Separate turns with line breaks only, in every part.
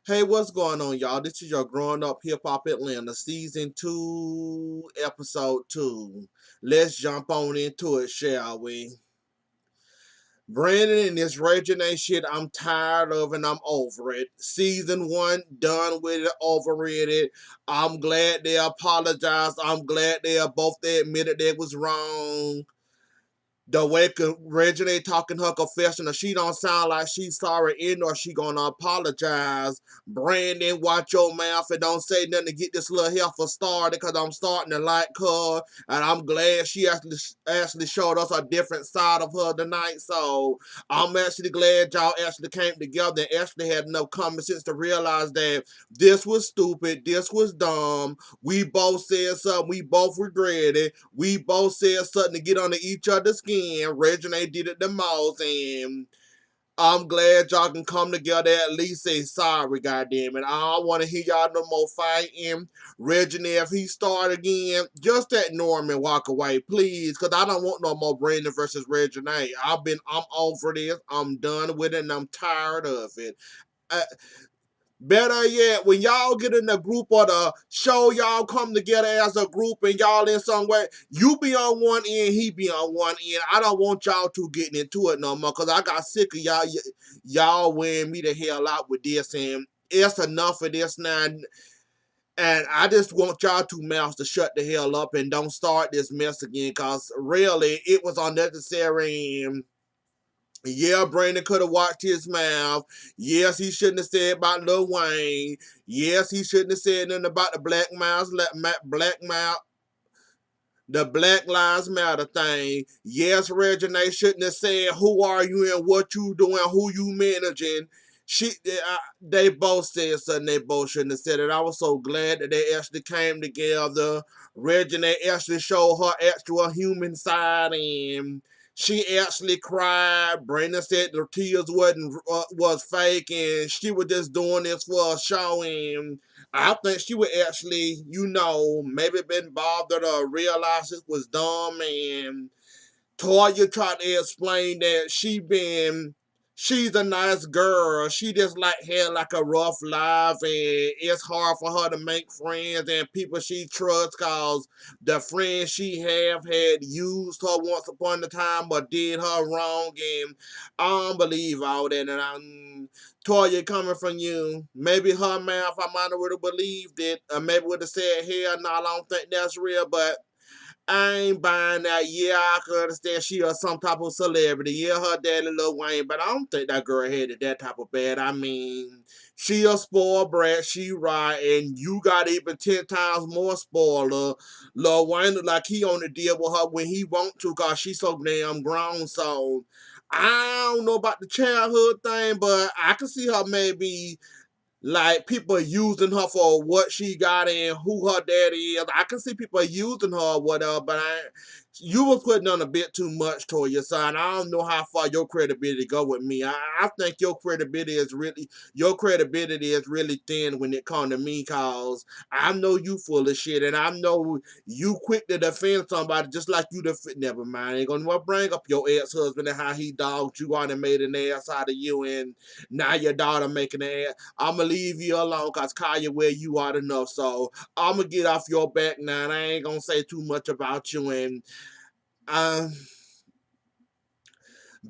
Hey, what's going on, y'all? This is your Growing Up Hip Hop Atlanta, Season 2, Episode 2. Let's jump on into it, shall we? Brandon and this Raging A shit, I'm tired of and I'm over it. Season 1, done with it, overrated. I'm glad they apologized. I'm glad they admitted they was wrong. The way Regina talking her confession, she don't sound like she's sorry in or she gonna apologize. Brandon, watch your mouth and don't say nothing to get this little heifer started, because I'm starting to like her, and I'm glad she actually showed us a different side of her tonight. So I'm actually glad y'all actually came together and actually had enough common sense to realize that this was stupid, this was dumb. We both said something, we both regretted. We both said something to get under each other's skin. Regina did it the most, and I'm glad y'all can come together at least say sorry, goddamn it. I don't want to hear y'all no more fighting. Regina, if he start again, just ignore him and walk away, please, because I don't want no more Brandon versus Regina. I'm over this. I'm done with it, and I'm tired of it. Uh, Better yet, when y'all get in the group or the show, y'all come together as a group and y'all in some way, you be on one end, he be on one end. I don't want y'all two getting into it no more, because I got sick of y'all wearing me the hell out with this, and it's enough of this now. And I just want y'all two mouths to shut the hell up and don't start this mess again, because really, it was unnecessary. And yeah, Brandon could have watched his mouth. Yes, he shouldn't have said about Lil Wayne. Yes, he shouldn't have said nothing about the the Black Lives Matter thing. Yes, Regina shouldn't have said who are you and what you doing, who you managing. They both said something they both shouldn't have said it. I was so glad that they actually came together. Regina actually showed her actual human side, and she actually cried. Brandon said the tears was fake and she was just doing this for a show, and I think she would actually, maybe been bothered or realized it was dumb. And Toya tried to explain that she's a nice girl. She just had like a rough life, and it's hard for her to make friends and people she trusts, cause the friends she had used her once upon a time or did her wrong, and I don't believe all that. And Toya, coming from you, maybe her mouth I might have would have believed it, or maybe would have said, hell no, I don't think that's real, but I ain't buying that. Yeah, I can understand she is some type of celebrity. Yeah, her daddy Lil Wayne, but I don't think that girl headed that type of bad. I mean, she a spoiled brat, she right, and you got even 10 times more spoiler. Lil Wayne look like he only deal with her when he want to, cause she's so damn grown. So I don't know about the childhood thing, but I can see her maybe like people using her for what she got and who her daddy is. I can see people using her or whatever, but you were putting on a bit too much toward your son. I don't know how far your credibility go with me. I think your credibility is really thin when it comes to me, cause I know you full of shit, and I know you quick to defend somebody just like you defend. Never mind, ain't gonna bring up your ex-husband and how he dogged you out and made an ass out of you, and now your daughter making an ass. I'ma leave you alone, cause Kaya, where you are enough. So I'ma get off your back now, and I ain't gonna say too much about you. And um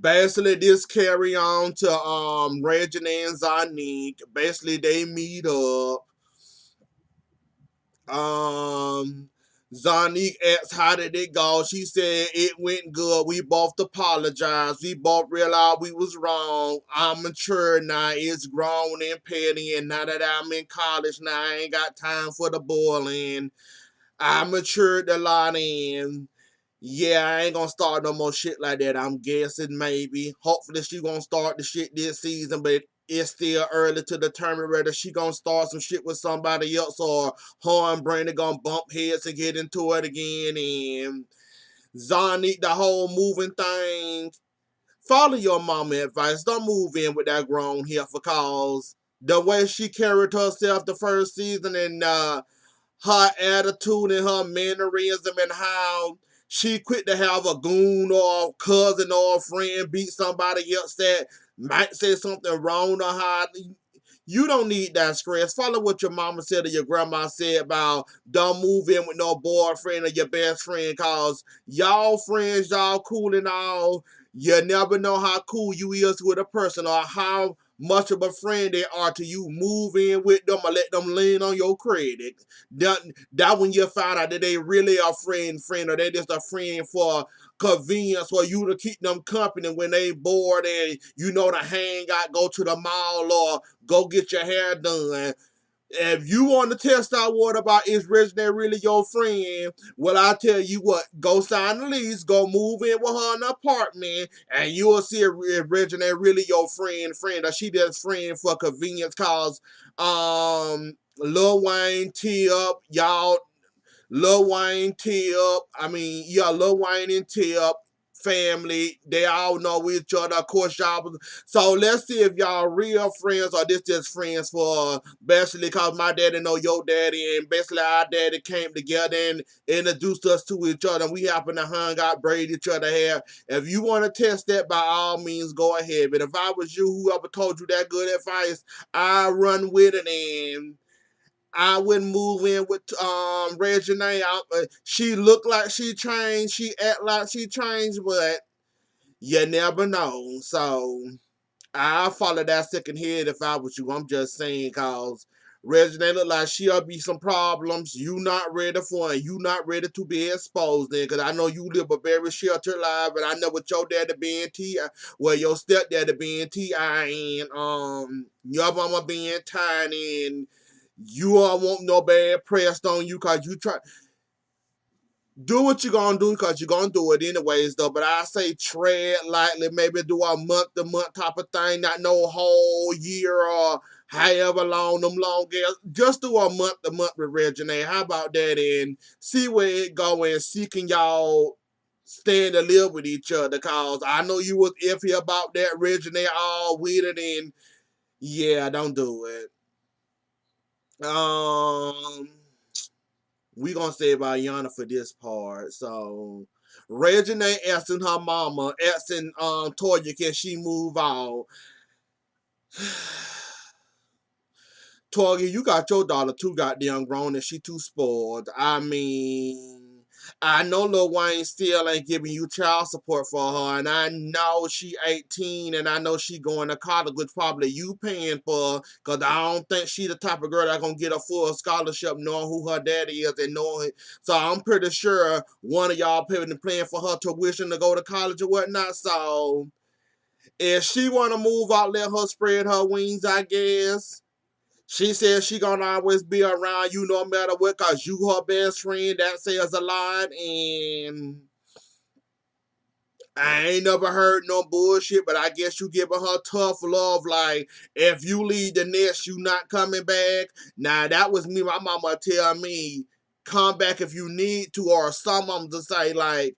basically this carry on to Regina and Zanique. Basically they meet up. Um Zanique asked how did it go. She said it went good. We both apologized. We both realized we was wrong. I'm mature now. It's grown and petty. And now that I'm in college now, I ain't got time for the bullying. I matured a lot, and yeah, I ain't gonna start no more shit like that. I'm guessing maybe. Hopefully she gonna start the shit this season, but it's still early to determine whether she gonna start some shit with somebody else or her and Brandon gonna bump heads and get into it again. And Zonique, the whole moving thing. Follow your mama advice. Don't move in with that grown heifer, cause the way she carried herself the first season, and her attitude and her mannerism and how she quit to have a goon or a cousin or a friend beat somebody else that might say something wrong to her. You don't need that stress. Follow what your mama said or your grandma said about don't move in with no boyfriend or your best friend, cause y'all friends, y'all cool and all. You never know how cool you is with a person or how much of a friend they are to you. Move in with them or let them lean on your credit. That when you find out that they really a friend, or they just a friend for convenience for you to keep them company when they bored and you know to hang out, go to the mall or go get your hair done. If you want to test out what about is Regina really your friend, well, I tell you what, go sign the lease, go move in with her in the apartment, and you'll see if Regina really your friend, or she just friend for convenience cause Lil Wayne, Tip, y'all Lil Wayne, Tip, Lil Wayne and Tip, family, they all know each other. Of course, y'all. So let's see if y'all real friends or this just friends for basically because my daddy know your daddy, and basically our daddy came together and introduced us to each other. And we happen to hang out, braid each other hair. If you want to test that, by all means, go ahead. But if I was you, whoever told you that good advice, I run with it and I wouldn't move in with Regina. She look like she changed. She act like she changed, but you never know. So I'll follow that second head if I was you. I'm just saying, cause Regina look like she'll be some problems you not ready for, and you not ready to be exposed in. Cause I know you live a very sheltered life, and I know what your daddy being T.I., well, your stepdaddy being T.I., and your mama being Tiny, and you all want no bad pressed on you cause you try do what you're gonna do because you're gonna do it anyways though. But I say tread lightly, maybe do a month to month type of thing, not no whole year or however long them long girls. Just do a month to month with Regina. How about that? And see where it go and see can y'all stand to live with each other. Cause I know you was iffy about that Regina all with it, and yeah, don't do it. Um we gonna say about Yana for this part. So Regina asking her mama, asking Toya, can she move out? Toya, you got your daughter too goddamn grown and she too spoiled. I know Lil Wayne still ain't giving you child support for her, and I know she 18, and I know she going to college, which probably you paying for, because I don't think she the type of girl that gonna get a full scholarship knowing who her daddy is and knowing. So I'm pretty sure one of y'all paying for her tuition to go to college or whatnot. So if she want to move out, let her spread her wings, I guess. She says she gonna always be around you no matter what, cause you her best friend. That says a lot, and I ain't never heard no bullshit. But I guess you giving her tough love. Like if you leave the nest, you not coming back. Now that was me. My mama tell me come back if you need to, or some of them to say like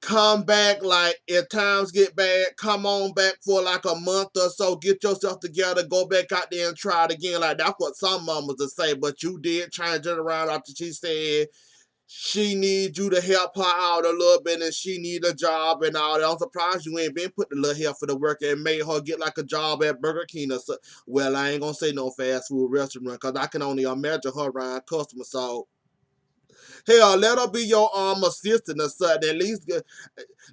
come back like if times get bad, come on back for like a month or so, get yourself together, go back out there and try it again. Like that's what some mamas would say, but you did change it around after she said she needs you to help her out a little bit and she need a job and all that. I'm surprised you ain't been putting a little help for the work and made her get like a job at Burger King or so. Well, I ain't gonna say no fast food restaurant because I can only imagine her around customers. So hell, let her be your assistant or something. At least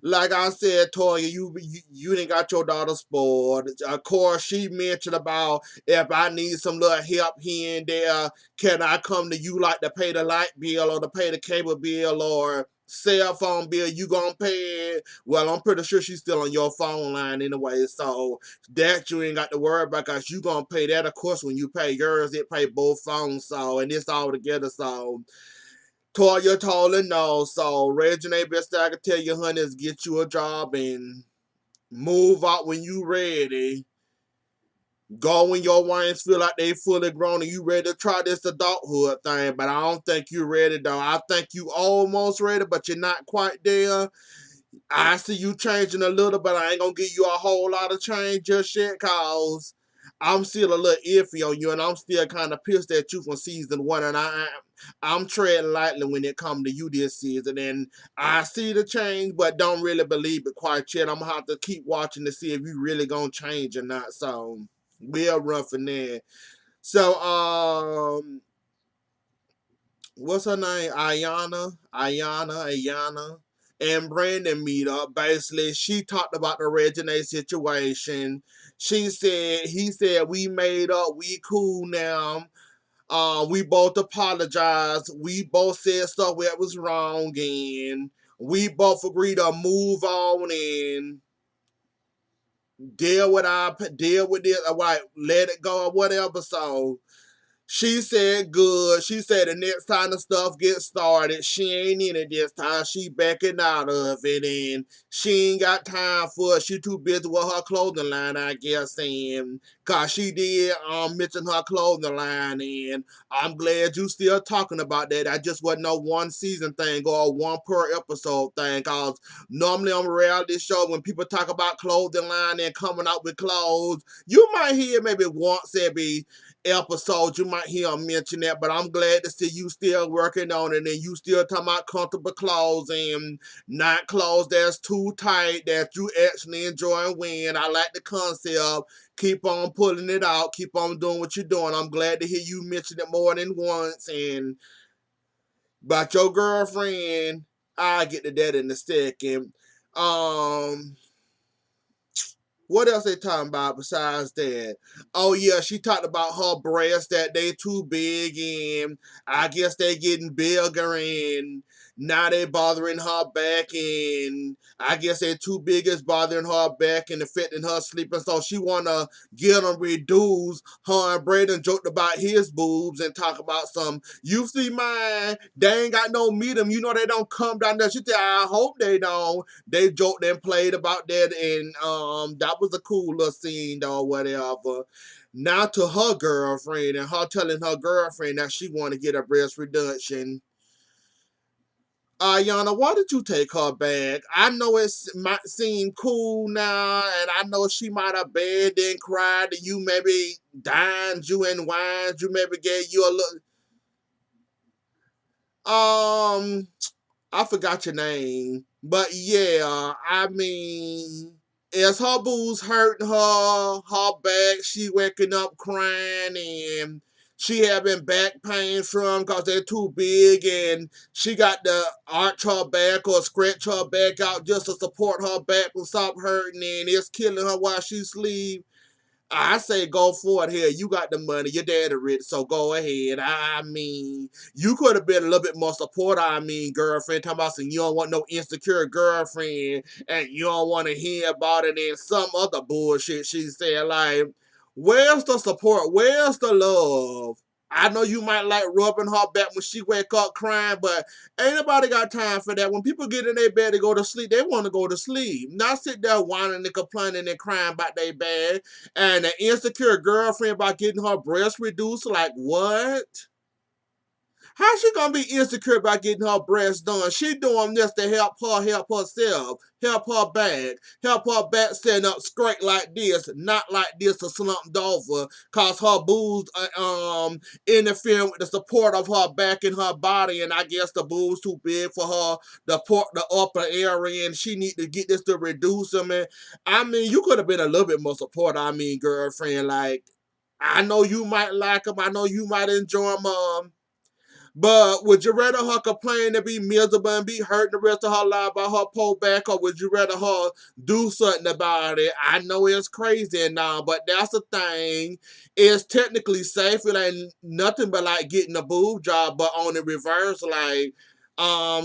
like I said, Toya, you didn't got your daughter spoiled. Of course, she mentioned about if I need some little help here and there, can I come to you like to pay the light bill or to pay the cable bill or cell phone bill? You gonna pay it? Well, I'm pretty sure she's still on your phone line anyway, so that you ain't got to worry about because you gonna pay that. Of course, when you pay yours, it pay both phones, so and it's all together, so. Toya told her no, so Regina, best I can tell you, honey, is get you a job and move out when you ready. Go when your wines feel like they fully grown and you ready to try this adulthood thing. But I don't think you ready though. I think you almost ready, but you're not quite there. I see you changing a little, but I ain't gonna give you a whole lot of change just yet, cause I'm still a little iffy on you, and I'm still kind of pissed at you from season one, and I'm treading lightly when it comes to you this season, and I see the change, but don't really believe it quite yet. I'm gonna have to keep watching to see if you really gonna change or not. So We'll run from there. So what's her name? Ayana, and Brandon meet up. Basically, she talked about the Regine situation. He said, we made up, we cool now. We both apologized. We both said stuff that was wrong, and we both agreed to move on and deal with this. Right, let it go or whatever. So she said good. She said the next time the stuff gets started, she ain't in it this time. She backing out of it, and she ain't got time for it. She too busy with her clothing line, I guess. And cause she did mention her clothing line, and I'm glad you still talking about that. I just wasn't no one season thing or a one per episode thing. Cause normally on a reality show, when people talk about clothing line and coming out with clothes, you might hear maybe once every episode, you might hear him mention that, but I'm glad to see you still working on it and you still talking about comfortable clothes and not clothes that's too tight that you actually enjoy wearing. I like the concept. Keep on pulling it out. Keep on doing what you're doing. I'm glad to hear you mention it more than once. And about your girlfriend, I'll get to that in a second. Um, what else they talking about besides that? Oh yeah, she talked about her breasts that they too big and I guess they getting bigger and now they bothering her back and I guess they too big is bothering her back and affecting her sleep and so she wanna get them reduced. Her and Braden joked about his boobs and talk about some, you see mine, they ain't got no meat them, you know they don't come down there. She said, I hope they don't. They joked and played about that, and that was a cool little scene though, whatever. Now to her girlfriend and her telling her girlfriend that she want to get a breast reduction. Yana, why did you take her back? I know it might seem cool now, and I know she might have begged and cried, and you maybe dined you and wined you, maybe gave you a little. I forgot your name, but yeah, I mean, as her boobs hurting her back, she waking up crying and she having back pain from because they're too big and she got to arch her back or scratch her back out just to support her back and stop hurting and it's killing her while she sleep. I say go for it here. You got the money. Your daddy rich, so go ahead. I mean, you could have been a little bit more supportive. I mean, girlfriend, talking about saying you don't want no insecure girlfriend and you don't want to hear about it and some other bullshit she said. Like, where's the support? Where's the love? I know you might like rubbing her back when she wake up crying, but ain't nobody got time for that. When people get in their bed to go to sleep, they want to go to sleep. Not sit there whining and complaining and crying about their bed and an insecure girlfriend about getting her breasts reduced. Like, what? How she gonna be insecure about getting her breasts done? She doing this to help her help herself, help her back setting up straight like this, not like this or slumped over, cause her boobs interfering with the support of her back and her body, and I guess the boobs too big for her, the upper area, and she need to get this to reduce them. And I mean, you could have been a little bit more support. I mean, girlfriend, like I know you might like them, I know you might enjoy them. But would you rather her complain and be miserable and be hurt the rest of her life by her pull back, or would you rather her do something about it? I know it's crazy and all, but that's the thing. It's technically safe. It ain't nothing but like getting a boob job, but on the reverse, like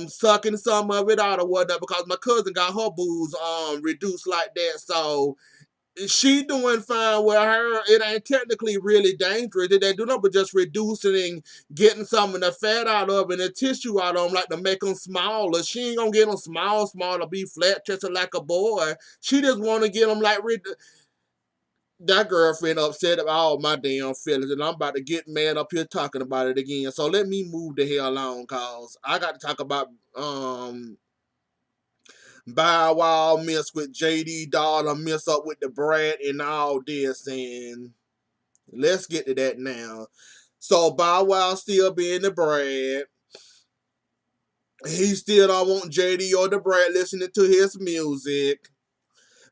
sucking some of it out or whatnot. Because my cousin got her boobs reduced like that, so she doing fine with her. It ain't technically really dangerous. It ain't do nothing but just reducing and getting some of the fat out of it and the tissue out of them, like to make them smaller. She ain't gonna get them small to be flat chested like a boy. She just want to get them like that girlfriend upset about all my damn feelings, and I'm about to get mad up here talking about it again. So let me move the hell on, cause I got to talk about Bow Wow mess with JD Dollar, mess up with the Brat and all this, and let's get to that now. So Bow Wow still being the Brat. He still don't want JD or the Brat listening to his music.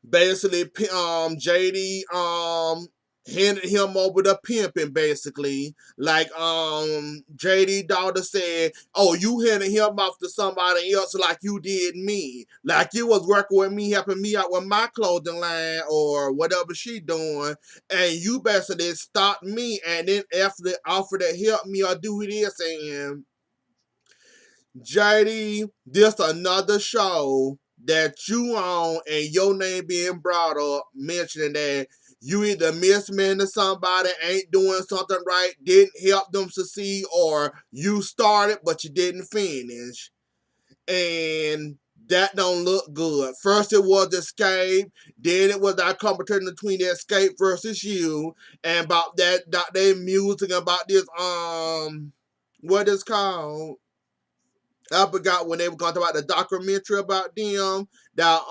Basically, JD handed him over to pimping basically. Like JD daughter said, oh, you handed him off to somebody else like you did me. Like you was working with me, helping me out with my clothing line or whatever she doing. And you basically stopped me and then after offered to help me or do this. And JD, this another show that you on and your name being brought up mentioning that you either mismanaged somebody, ain't doing something right, didn't help them succeed, or you started but you didn't finish. And that don't look good. First it was Escape, then it was that competition between Escape versus you, and about that they music about this what is called? I forgot when they were going to talk about the documentary about them, that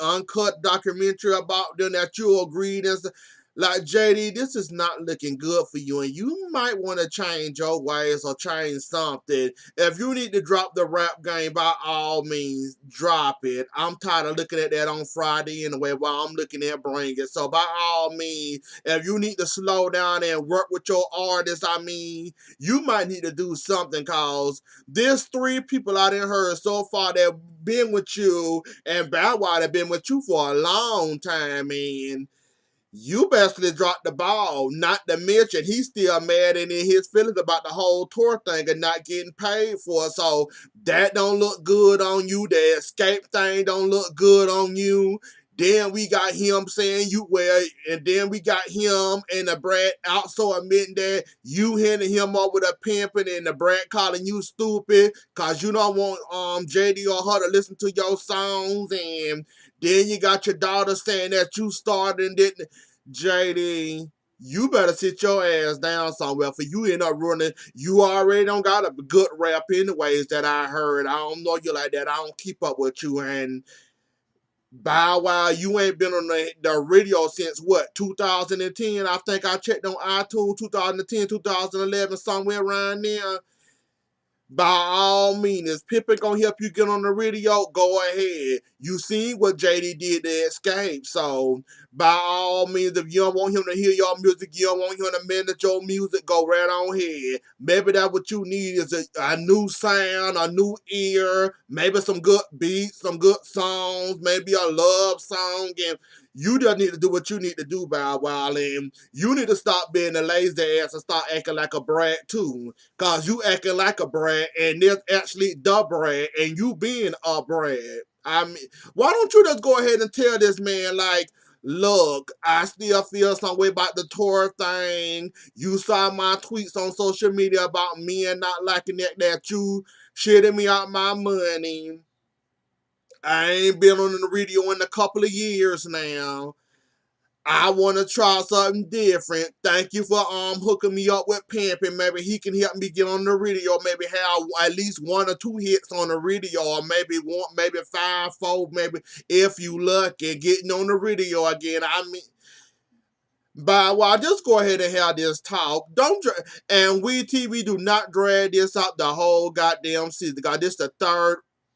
uncut documentary about them that you agreed and stuff. Like JD, this is not looking good for you, and you might want to change your ways or change something. If you need to drop the rap game, by all means, drop it. I'm tired of looking at that on Friday anyway, while I'm looking at Bring It. So by all means, if you need to slow down and work with your artists, I mean, you might need to do something, cause there's 3 people I done heard so far that been with you, and Bow Wow that been with you for a long time, and you basically dropped the ball. Not to mention, he's still mad and in his feelings about the whole tour thing and not getting paid for it. So that don't look good on you. The Escape thing don't look good on you. Then we got him saying you well, and then we got him and the Brad also admitting that you handing him over to pimping and the Brad calling you stupid cause you don't want JD or her to listen to your songs, and then you got your daughter saying that you started and didn't. JD, you better sit your ass down somewhere for you end up running. You already don't got a good rap anyways that I heard. I don't know you like that. I don't keep up with you. And Bow Wow, you ain't been on the radio since what, 2010? I think I checked on iTunes 2010, 2011, somewhere around there. By all means, Pippin gonna help you get on the radio, go ahead. You seen what JD did to Escape, so by all means, if you don't want him to hear your music, you don't want him to manage your music, go right on ahead. Maybe that what you need is a new sound, a new ear, maybe some good beats, some good songs, maybe a love song, and you just need to do what you need to do, Bow Wow, and you need to stop being a lazy ass and start acting like a brat too. Cause you acting like a brat and there's actually the brat and you being a brat. I mean, why don't you just go ahead and tell this man like, look, I still feel some way about the tour thing. You saw my tweets on social media about me and not liking that you shitting me out my money. I ain't been on the radio in a couple of years now. I want to try something different. Thank you for hooking me up with Pimpin'. Maybe he can help me get on the radio. Maybe have at least 1 or 2 hits on the radio, or maybe 1, maybe 5, 4, maybe if you lucky getting on the radio again. I mean, but well, just go ahead and have this talk. Don't and we TV do not drag this out the whole goddamn season. God, this the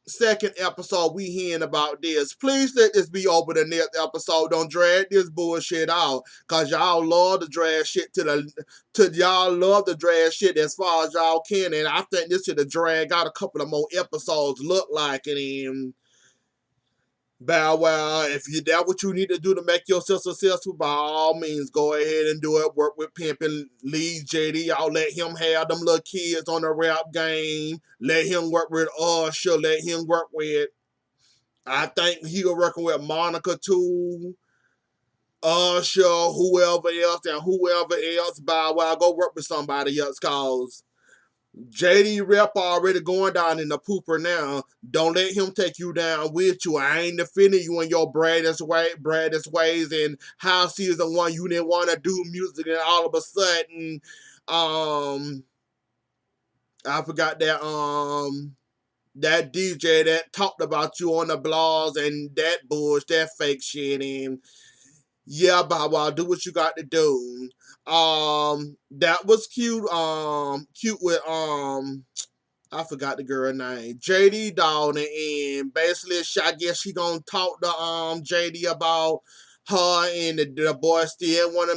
second episode we hearing about this. Please let this be over the next episode. Don't drag this bullshit out, cause y'all love to drag shit to y'all love to drag shit as far as y'all can. And I think this should have dragged out a couple of more episodes. Look like it and. Bow Wow, if you that what you need to do to make yourself successful, by all means, go ahead and do it. Work with Pimpin', lead JD. I'll let him have them little kids on the rap game. Let him work with Usher. Let him work with. I think he was working with Monica too. Usher, whoever else, and whoever else. Bow Wow, go work with somebody else, cause JD Rep already going down in the pooper now. Don't let him take you down with you. I ain't defending you in your Braddest ways and how season 1 you didn't want to do music and all of a sudden, I forgot that DJ that talked about you on the blogs and that bullshit, that fake shit, and yeah, Bow Wow, do what you got to do. That was cute. Cute with I forgot the girl name, JD Dawson, and basically, I guess she gonna talk to JD about her and the boy still wanna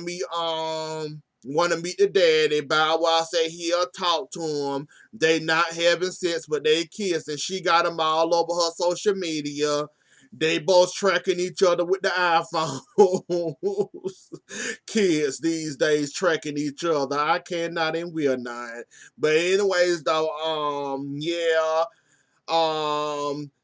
meet the daddy. Bow Wow say he'll talk to him. They not having sex, but they kiss, and she got him all over her social media. They both tracking each other with the iPhones. Kids these days tracking each other. I cannot and will not. But anyways, though, yeah,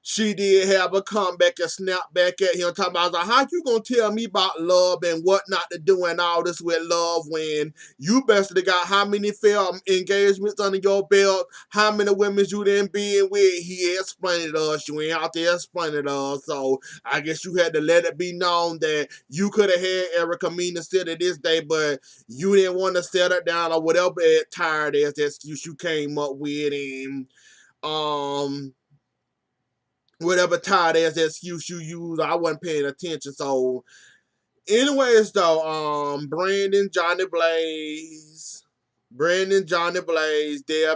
she did have a comeback and snap back at him, talking about, like, how you gonna tell me about love and what not to do and all this with love when you basically got how many failed engagements under your belt, how many women you didn't be with? He explained it to us. You ain't out there explaining it to us. So I guess you had to let it be known that you could have had Erica Mena sit at this day, but you didn't want to settle down or whatever tired as excuse you came up with, and um whatever tired ass excuse you use, I wasn't paying attention. So, anyways, though, Brandon Johnny Blaze, Deb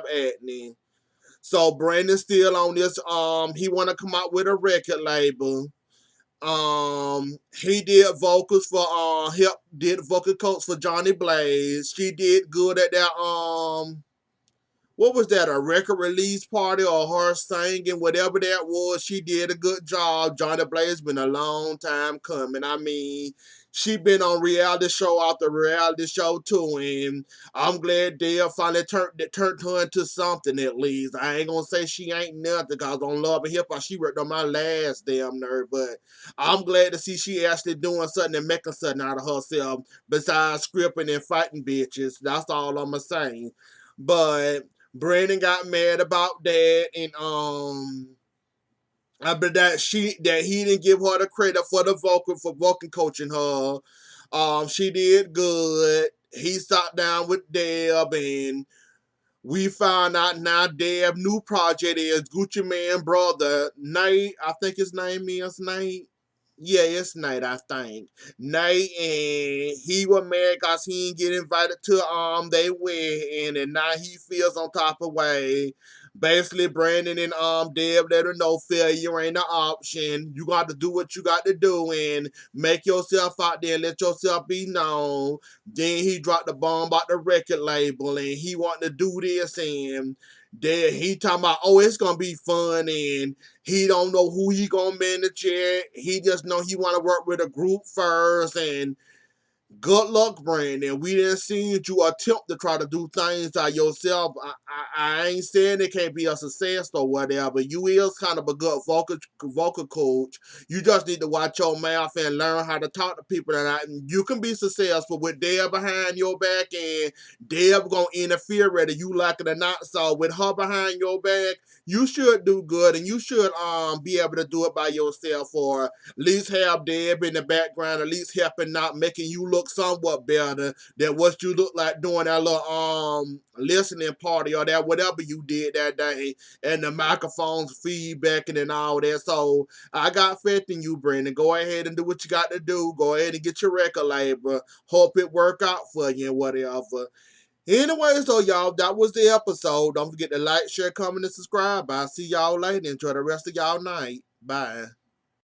Atney. So Brandon still on this. He wanna come out with a record label. He did vocals for did vocal coach for Johnny Blaze. She did good at that what was that, a record release party or her singing, whatever that was. She did a good job. Johnny Blaze been a long time coming. I mean, she been on reality show after reality show too, and I'm glad Dale finally turned her into something at least. I ain't gonna say she ain't nothing, because on Love and Hip Hop she worked on my last damn nerve, but I'm glad to see she actually doing something and making something out of herself besides scripting and fighting bitches. That's all I'ma say. But Brandon got mad about that, and I bet that he didn't give her the credit for the vocal coaching her. She did good. He sat down with Deb, and we found out now Deb new project is Gucci Mane brother Nate. I think his name is Nate. Yeah, it's Nate, I think. Nate, and he was mad because he didn't get invited to they wedding, and now he feels on top of way. Basically, Brandon and Deb let her know failure ain't an option. You got to do what you got to do and make yourself out there and let yourself be known. Then he dropped the bomb about the record label, and he wanted to do this, and then he talking about, oh, it's gonna be fun, and he don't know who he gonna manage yet. He just know he want to work with a group first, and good luck, Brandon. We didn't see you attempt to try to do things by yourself. I ain't saying it can't be a success or whatever. You is kind of a good vocal coach. You just need to watch your mouth and learn how to talk to people, and you can be successful with Deb behind your back, and Deb gonna interfere whether you like it or not. So with her behind your back, you should do good, and you should be able to do it by yourself, or at least have Deb in the background, at least helping out, making you look somewhat better than what you look like doing that little listening party or that whatever you did that day, and the microphones feedbacking and all that. So I got faith in you, Brandon. Go ahead and do what you got to do. Go ahead and get your record label. Hope it work out for you and whatever. Anyways, so y'all, that was the episode. Don't forget to like, share, comment, and subscribe. I'll see y'all later. Enjoy the rest of y'all night. Bye.